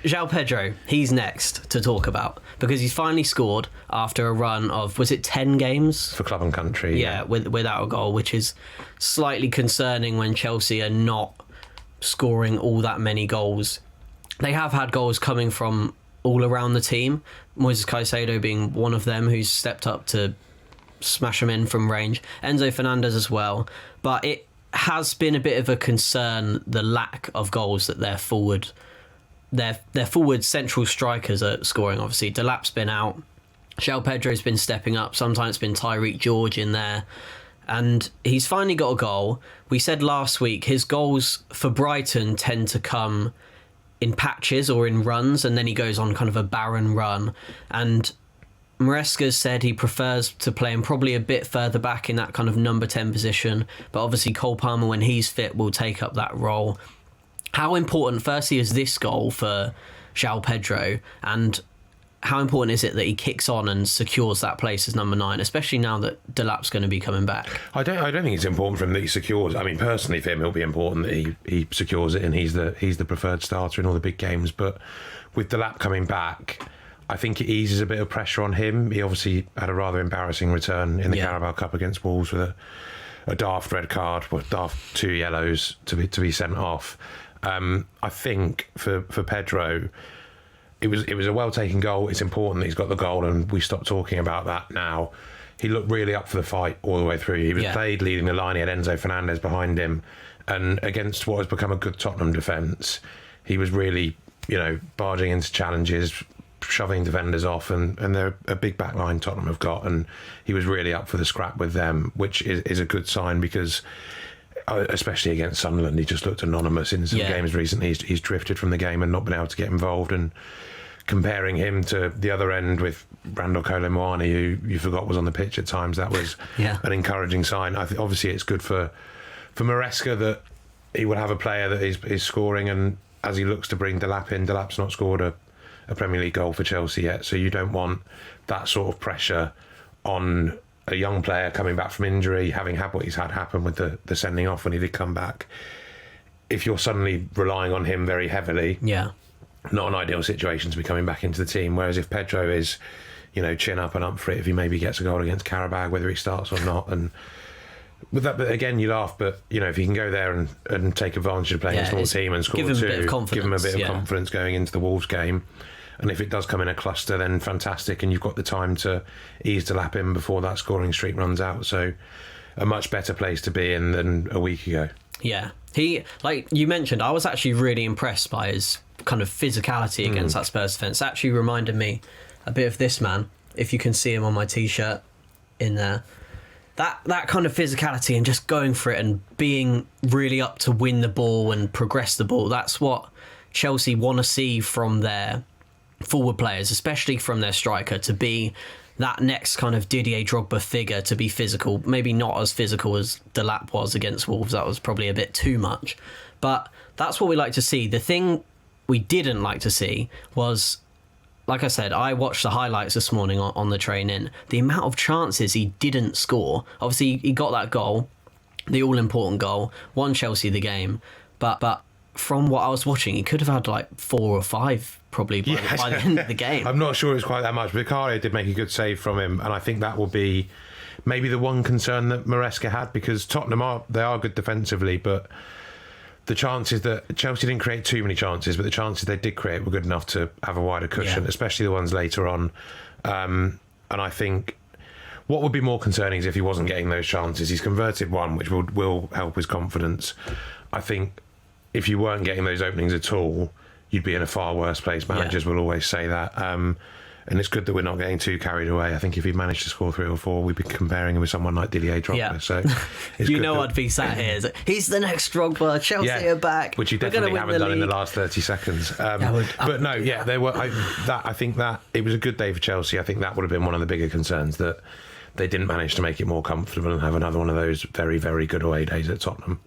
Joao Pedro, he's next to talk about because he's finally scored after a run of, was it 10 games? For club and country. Yeah, without a goal, which is slightly concerning when Chelsea are not scoring all that many goals. They have had goals coming from all around the team, Moises Caicedo being one of them who's stepped up to smash them in from range, Enzo Fernandez as well, but it has been a bit of a concern, the lack of goals that their forward central strikers are scoring. Obviously Delap's been out, Joao Pedro's been stepping up, sometimes it's been Tyreek George in there, and he's finally got a goal. We said last week his goals for Brighton tend to come in patches or in runs, and then he goes on kind of a barren run, and Maresca said he prefers to play him probably a bit further back in that kind of number 10 position, but obviously Cole Palmer, when he's fit, will take up that role. How important firstly is this goal for Joao Pedro, and how important is it that he kicks on and secures that place as number 9, especially now that Delap's going to be coming back? I don't think it's important for him that he secures. I mean, personally for him, it'll be important that he secures it and he's the preferred starter in all the big games. But with Delap coming back, I think it eases a bit of pressure on him. He obviously had a rather embarrassing return in the Carabao Cup against Wolves with a daft red card, with daft 2 yellows to be sent off. I think for Pedro, it was a well taken goal. It's important that he's got the goal, and we stop talking about that now. He looked really up for the fight all the way through. He was played leading the line. He had Enzo Fernandez behind him, and against what has become a good Tottenham defence, he was really, barging into challenges, shoving defenders off, and they're a big back line Tottenham have got, and he was really up for the scrap with them, which is a good sign because, especially against Sunderland, he just looked anonymous in some games recently. He's drifted from the game and not been able to get involved, and comparing him to the other end with Randall Kolo Muani, who you forgot was on the pitch at times, that was an encouraging sign. I think obviously it's good for Maresca that he will have a player that is scoring, and as he looks to bring Delap in, Delap's not scored a Premier League goal for Chelsea yet, so you don't want that sort of pressure on a young player coming back from injury, having had what he's had happen with the sending off when he did come back. If you're suddenly relying on him very heavily, not an ideal situation to be coming back into the team. Whereas if Pedro is, chin up and up for it, if he maybe gets a goal against Carabao, whether he starts or not, and with that, but again, you laugh, but if he can go there and take advantage of playing a small team and score give him 2, a bit of confidence, give him a bit of confidence going into the Wolves game. And if it does come in a cluster, then fantastic, and you've got the time to ease Delap in before that scoring streak runs out. So a much better place to be in than a week ago. Yeah. He, like you mentioned, I was actually really impressed by his kind of physicality against that Spurs defence. Actually reminded me a bit of this man, if you can see him on my T-shirt in there. That kind of physicality and just going for it and being really up to win the ball and progress the ball, that's what Chelsea want to see from their forward players, especially from their striker, to be that next kind of Didier Drogba figure, to be physical. Maybe not as physical as Delap was against Wolves, that was probably a bit too much, but that's what we like to see. The thing we didn't like to see was, like I said, I watched the highlights this morning on the train in. The amount of chances he didn't score. Obviously, he got that goal, the all-important goal, won Chelsea the game. But from what I was watching, he could have had like 4 or 5 probably by the end of the game. I'm not sure it was quite that much. Vicario did make a good save from him, and I think that will be maybe the one concern that Maresca had, because Tottenham are good defensively, but the chances that Chelsea didn't create too many chances, but the chances they did create were good enough to have a wider cushion, especially the ones later on. And I think what would be more concerning is if he wasn't getting those chances. He's converted one, which will help his confidence. I think if you weren't getting those openings at all, you'd be in a far worse place. Managers will always say that. And it's good that we're not getting too carried away. I think if he'd managed to score 3 or 4, we'd be comparing him with someone like Didier Drogba. Yeah. So it's I'd be sat here. He's the next Drogba. Chelsea are back. Which you definitely haven't done in the last 30 seconds. They were. I think that it was a good day for Chelsea. I think that would have been one of the bigger concerns, that they didn't manage to make it more comfortable and have another one of those very, very good away days at Tottenham.